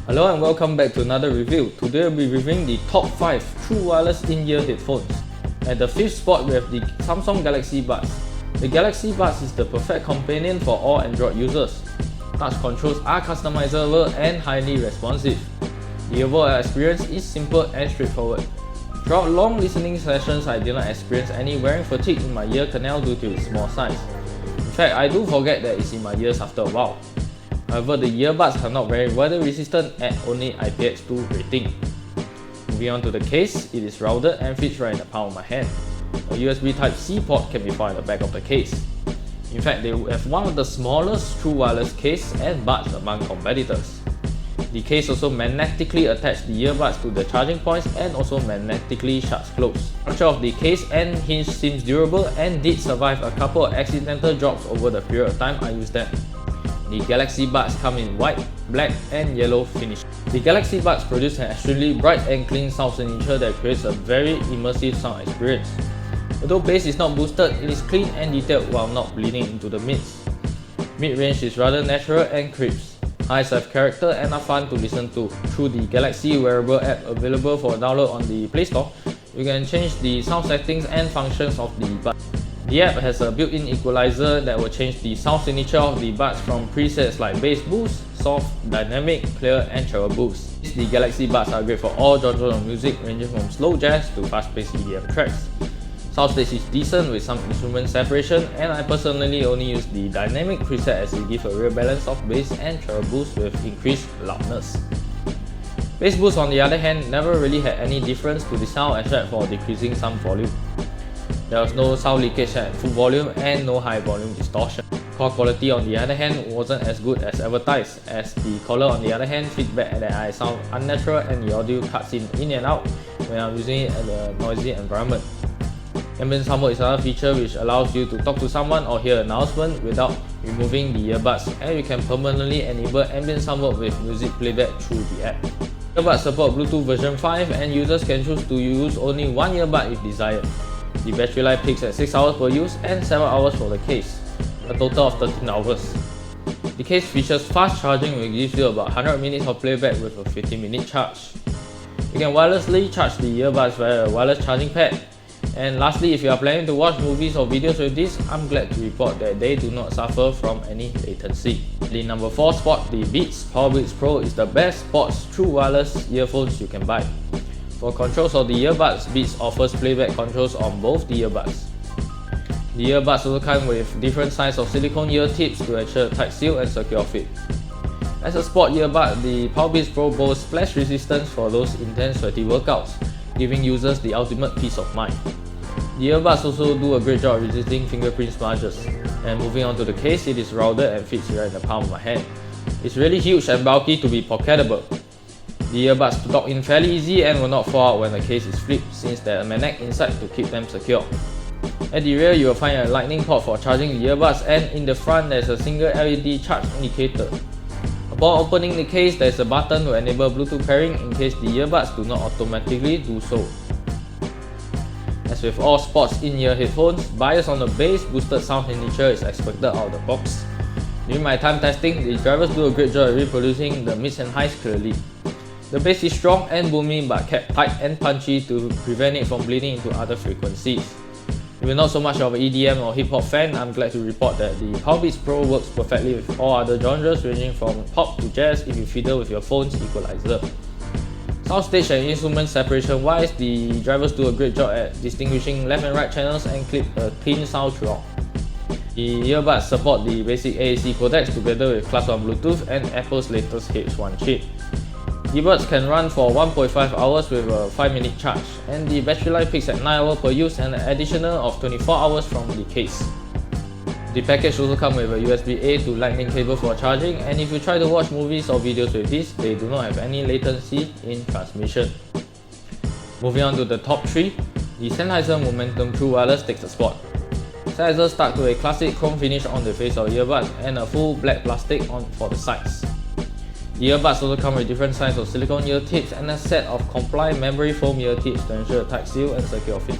Hello and welcome back to another review. Today we'll be reviewing the top 5 true wireless in-ear headphones. At the 5th spot we have the Samsung Galaxy Buds. The Galaxy Buds is the perfect companion for all Android users. Touch controls are customizable and highly responsive. The overall experience is simple and straightforward. Throughout long listening sessions, I did not experience any wearing fatigue in my ear canal due to its small size. In fact, I do forget that it's in my ears after a while. However, the earbuds are not very weather resistant at only IPX2 rating. Moving on to the case, it is rounded and fits right in the palm of my hand. A USB Type-C port can be found at the back of the case. In fact, they have one of the smallest true wireless case and buds among competitors. The case also magnetically attaches the earbuds to the charging points and also magnetically shuts closed. The structure of the case and hinge seems durable and did survive a couple of accidental drops over the period of time I used them. The Galaxy Buds come in white, black and yellow finish. The Galaxy Buds produce an extremely bright and clean sound signature that creates a very immersive sound experience. Although bass is not boosted, it is clean and detailed while not bleeding into the mids. Mid-range is rather natural and crisp. Highs have character and are fun to listen to. Through the Galaxy wearable app available for download on the Play Store, you can change the sound settings and functions of the buds. The app has a built-in equalizer that will change the sound signature of the buds from presets like bass boost, soft, dynamic, clear and treble boost. The Galaxy Buds are great for all genres of music ranging from slow jazz to fast-paced EDM tracks. Soundstage is decent with some instrument separation, and I personally only use the dynamic preset as it gives a real balance of bass and treble boost with increased loudness. Bass boost on the other hand never really had any difference to the sound except for decreasing some volume. There was no sound leakage at full volume and no high volume distortion. Call quality on the other hand wasn't as good as advertised, as the caller on the other hand feedback that I sound unnatural and the audio cuts in and out when I'm using it at a noisy environment. Ambient sound mode is another feature which allows you to talk to someone or hear an announcement without removing the earbuds, and you can permanently enable ambient sound mode with music playback through the app. Earbuds support Bluetooth version 5 and users can choose to use only one earbud if desired. The battery life peaks at 6 hours per use and 7 hours for the case, a total of 13 hours. The case features fast charging which gives you about 100 minutes of playback with a 50-minute charge. You can wirelessly charge the earbuds via a wireless charging pad. And lastly, if you are planning to watch movies or videos with this, I'm glad to report that they do not suffer from any latency. The number 4 spot, the Beats Powerbeats Pro is the best sports true wireless earphones you can buy. For controls of the earbuds, Beats offers playback controls on both the earbuds. The earbuds also come with different sizes of silicone ear tips to ensure tight seal and secure fit. As a sport earbud, the Powerbeats Pro boasts splash resistance for those intense sweaty workouts, giving users the ultimate peace of mind. The earbuds also do a great job resisting fingerprint smudges. And moving on to the case, it is rounded and fits right in the palm of my hand. It's really huge and bulky to be pocketable. The earbuds dock in fairly easy and will not fall out when the case is flipped, since there are magnets inside to keep them secure. At the rear, you will find a lightning port for charging the earbuds, and in the front there is a single LED charge indicator. Upon opening the case, there is a button to enable Bluetooth pairing in case the earbuds do not automatically do so. As with all sports in-ear headphones, bias on the bass boosted sound signature is expected out of the box. During my time testing, the drivers do a great job at reproducing the mids and highs clearly. The bass is strong and boomy but kept tight and punchy to prevent it from bleeding into other frequencies. If you're not so much of an EDM or hip hop fan, I'm glad to report that the Powerbeats Pro works perfectly with all other genres ranging from pop to jazz if you fiddle with your phone's equalizer. Soundstage and instrument separation wise, the drivers do a great job at distinguishing left and right channels and clip a clean sound throughout. The earbuds support the basic AAC codecs together with Class 1 Bluetooth and Apple's latest H1 chip. The buds can run for 1.5 hours with a 5-minute charge, and the battery life peaks at 9 hours per use and an additional of 24 hours from the case. The package also comes with a USB-A to Lightning cable for charging, and if you try to watch movies or videos with this, they do not have any latency in transmission. Moving on to the top 3, the Sennheiser Momentum True Wireless takes the spot. Sennheiser stuck to a classic chrome finish on the face of the earbuds and a full black plastic for the sides. The earbuds also come with different sizes of silicone ear tips and a set of compliant memory foam ear tips to ensure a tight seal and secure fit.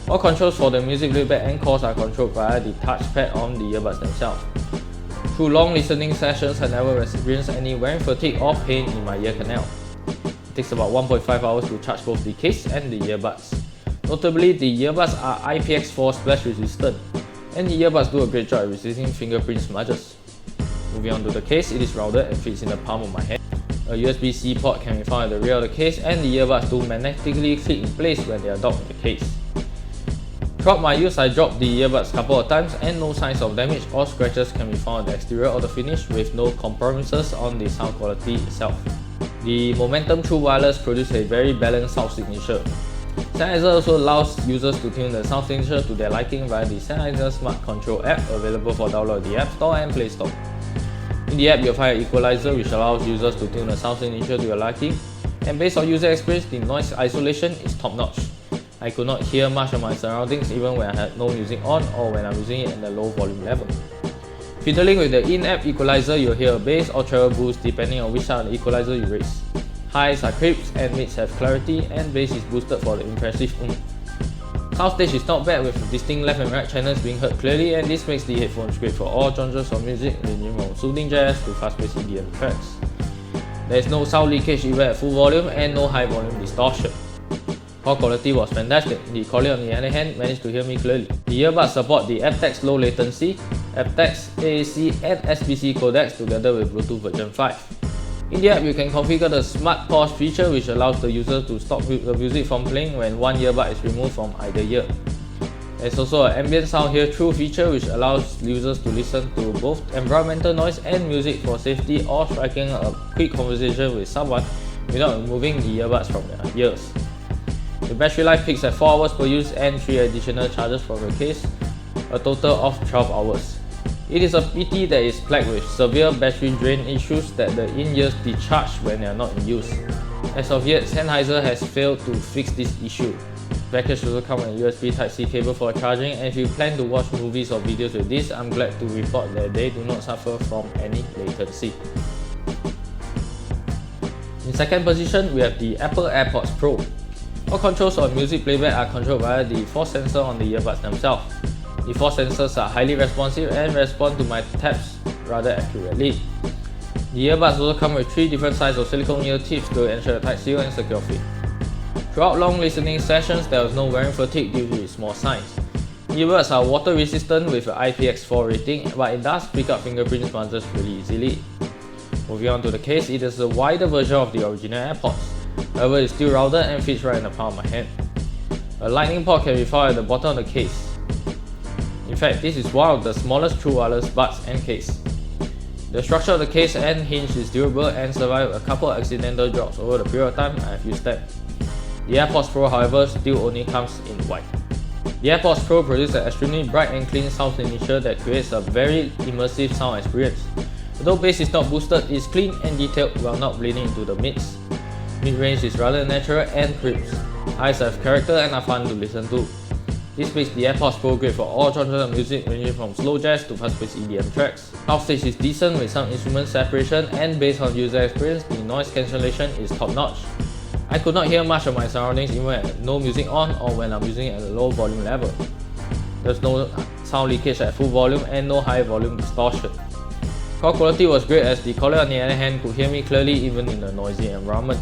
All controls for the music playback and calls are controlled via the touchpad on the earbuds themselves. Through long listening sessions, I never experienced any wearing fatigue or pain in my ear canal. It takes about 1.5 hours to charge both the case and the earbuds. Notably, the earbuds are IPX4 splash resistant, and the earbuds do a great job at resisting fingerprint smudges. Moving on to the case, it is rounded and fits in the palm of my hand. A USB-C port can be found at the rear of the case, and the earbuds do magnetically click in place when they are docked in the case. Throughout my use, I dropped the earbuds a couple of times and no signs of damage or scratches can be found on the exterior of the finish, with no compromises on the sound quality itself. The Momentum True Wireless produces a very balanced sound signature. Sennheiser also allows users to tune the sound signature to their liking via the Sennheiser Smart Control app, available for download in the App Store and Play Store. In the app, you'll find an equalizer which allows users to tune the sound signature to your liking, and based on user experience, the noise isolation is top-notch. I could not hear much of my surroundings even when I had no music on or when I'm using it at a low volume level. Fiddling with the in-app equalizer, you'll hear a bass or treble boost depending on which side of the equalizer you raise. Highs are crisp and mids have clarity, and bass is boosted for the impressive oomph. Soundstage is not bad, with distinct left and right channels being heard clearly, and this makes the headphones great for all genres of music, ranging from soothing jazz to fast-paced EDM tracks. There is no sound leakage even at full volume and no high volume distortion. Call quality was fantastic. The caller on the other hand managed to hear me clearly. The earbuds support the aptX low latency, aptX, AAC and SBC codecs together with Bluetooth version 5. In the app, you can configure the Smart Pause feature, which allows the user to stop the music from playing when one earbud is removed from either ear. There's also an ambient sound hear through feature, which allows users to listen to both environmental noise and music for safety or striking a quick conversation with someone without removing the earbuds from their ears. The battery life peaks at 4 hours per use and 3 additional charges from the case, a total of 12 hours. It is a pity that it's plagued with severe battery drain issues that the in-ears decharge when they are not in use. As of yet, Sennheiser has failed to fix this issue. The package also comes with a USB Type-C cable for charging, and if you plan to watch movies or videos with this, I'm glad to report that they do not suffer from any latency. In second position, we have the Apple AirPods Pro. All controls on music playback are controlled via the force sensor on the earbuds themselves. The force sensors are highly responsive and respond to my taps rather accurately. The earbuds also come with 3 different sizes of silicone ear tips to ensure a tight seal and secure fit. Throughout long listening sessions, there was no wearing fatigue due to its small size. The earbuds are water resistant with an IPX4 rating, but it does pick up fingerprint smudges really easily. Moving on to the case, it is a wider version of the original AirPods. However, it's still rounded and fits right in the palm of my hand. A lightning port can be found at the bottom of the case. In fact, this is one of the smallest true wireless buds and case. The structure of the case and hinge is durable and survived a couple of accidental drops over the period of time I have used them. The AirPods Pro, however, still only comes in white. The AirPods Pro produces an extremely bright and clean sound signature that creates a very immersive sound experience. Although bass is not boosted, it is clean and detailed while not bleeding into the mids. Mid-range is rather natural and crisp. Highs have character and are fun to listen to. This makes the AirPods Pro great for all genres of music, ranging from slow jazz to fast-paced EDM tracks. Soundstage is decent with some instrument separation, and based on user experience, the noise cancellation is top-notch. I could not hear much of my surroundings even when no music on or when I'm using it at a low volume level. There's no sound leakage at full volume and no high volume distortion. Call quality was great, as the caller on the other hand could hear me clearly even in a noisy environment.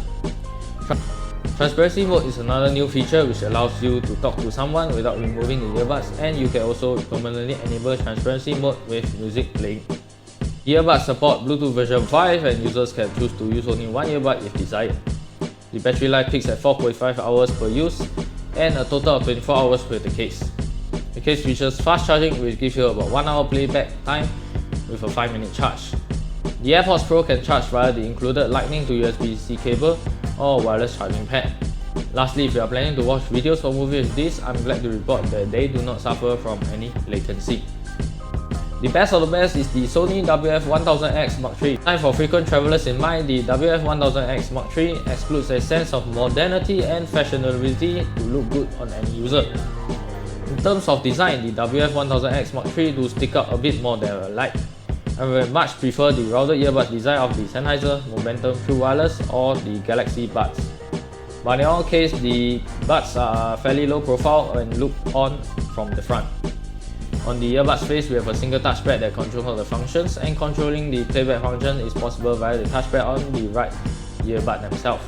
Transparency mode is another new feature which allows you to talk to someone without removing the earbuds, and you can also permanently enable transparency mode with music playing. The earbuds support Bluetooth version 5, and users can choose to use only one earbud if desired. The battery life peaks at 4.5 hours per use and a total of 24 hours with the case. The case features fast charging, which gives you about 1 hour playback time with a 5-minute charge. The AirPods Pro can charge via the included Lightning to USB-C cable or wireless charging pad. Lastly, if you are planning to watch videos or movies with this, I'm glad to report that they do not suffer from any latency. The best of the best is the Sony DW1000X Mark III. Designed for frequent travelers in mind, the DW1000X Mark III excludes a sense of modernity and fashionability to look good on any user. In terms of design, the DW1000X Mark III do stick out a bit more than I like. I would much prefer the rounded earbuds design of the Sennheiser Momentum True Wireless or the Galaxy Buds. But in all cases, the buds are fairly low profile and look on from the front. On the earbuds face, we have a single touchpad that controls all the functions, and controlling the playback function is possible via the touchpad on the right earbud themselves.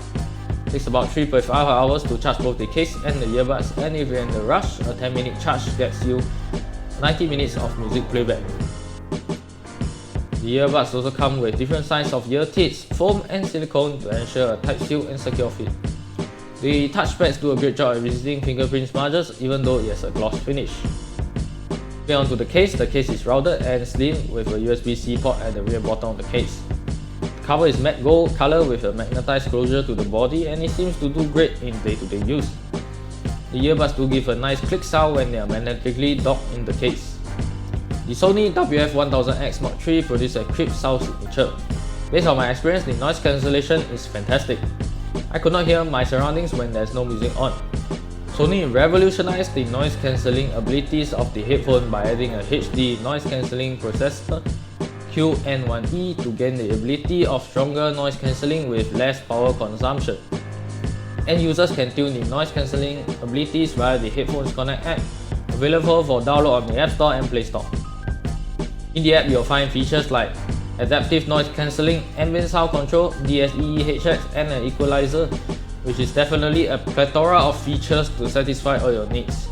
It takes about 3.5 hours to charge both the case and the earbuds, and if you're in the rush, a 10-minute charge gets you 90 minutes of music playback. The earbuds also come with different sizes of ear tips, foam and silicone to ensure a tight seal and secure fit. The touchpads do a great job at resisting fingerprint smudges even though it has a gloss finish. Moving on to the case is rounded and slim with a USB-C port at the rear bottom of the case. The cover is matte gold color with a magnetized closure to the body, and it seems to do great in day-to-day use. The earbuds do give a nice click sound when they are magnetically docked in the case. The Sony DW1000X Mark III produces a crisp sound signature. Based on my experience, the noise cancellation is fantastic. I could not hear my surroundings when there's no music on. Sony revolutionized the noise cancelling abilities of the headphone by adding a HD noise cancelling processor QN1E to gain the ability of stronger noise cancelling with less power consumption. End users can tune the noise cancelling abilities via the Headphones Connect app, available for download on the App Store and Play Store. In the app, you'll find features like adaptive noise cancelling, ambient sound control, DSE headsets, and an equalizer, which is definitely a plethora of features to satisfy all your needs.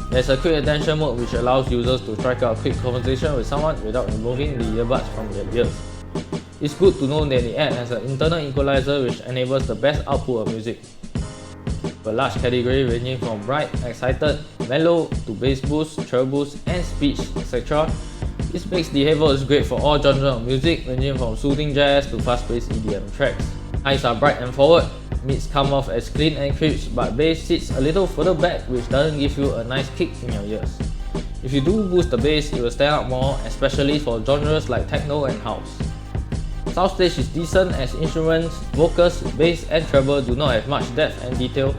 There's a quick attention mode which allows users to strike out a quick conversation with someone without removing the earbuds from their ears. It's good to know that the app has an internal equalizer which enables the best output of music. A large category ranging from bright, excited, mellow to bass boost, treble boost, and speech, etc. This makes the headphones great for all genres of music, ranging from soothing jazz to fast-paced EDM tracks. Highs are bright and forward, mids come off as clean and crisp, but bass sits a little further back, which doesn't give you a nice kick in your ears. If you do boost the bass, it will stand out more, especially for genres like techno and house. Soundstage is decent as instruments, vocals, bass and treble do not have much depth and detail,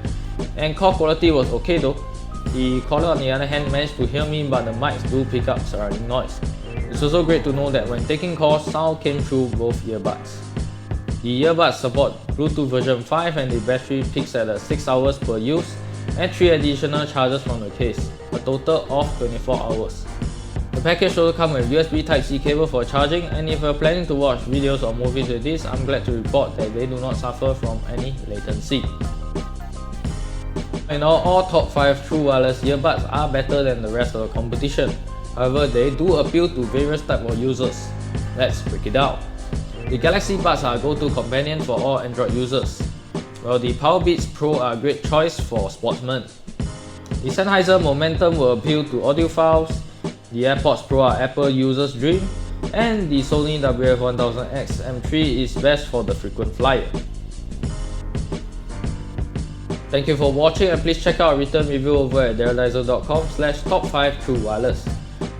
and call quality was okay though. The caller on the other hand managed to hear me, but the mics do pick up surrounding noise. It's also great to know that when taking calls, sound came through both earbuds. The earbuds support Bluetooth version 5 and the battery peaks at 6 hours per use and 3 additional charges from the case, a total of 24 hours. The package also comes with USB Type-C cable for charging, and if you're planning to watch videos or movies with this, I'm glad to report that they do not suffer from any latency. In all top 5 true wireless earbuds are better than the rest of the competition. However, they do appeal to various types of users. Let's break it down. The Galaxy Buds are a go-to companion for all Android users, while the Powerbeats Pro are a great choice for sportsmen. The Sennheiser Momentum will appeal to audiophiles, the AirPods Pro are Apple users' dream, and the Sony DW1000X M3 is best for the frequent flyer. Thank you for watching, and please check out our written review over at DARADISER.com/top5truewireless.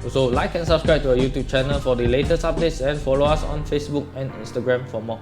Also, like and subscribe to our YouTube channel for the latest updates, and follow us on Facebook and Instagram for more.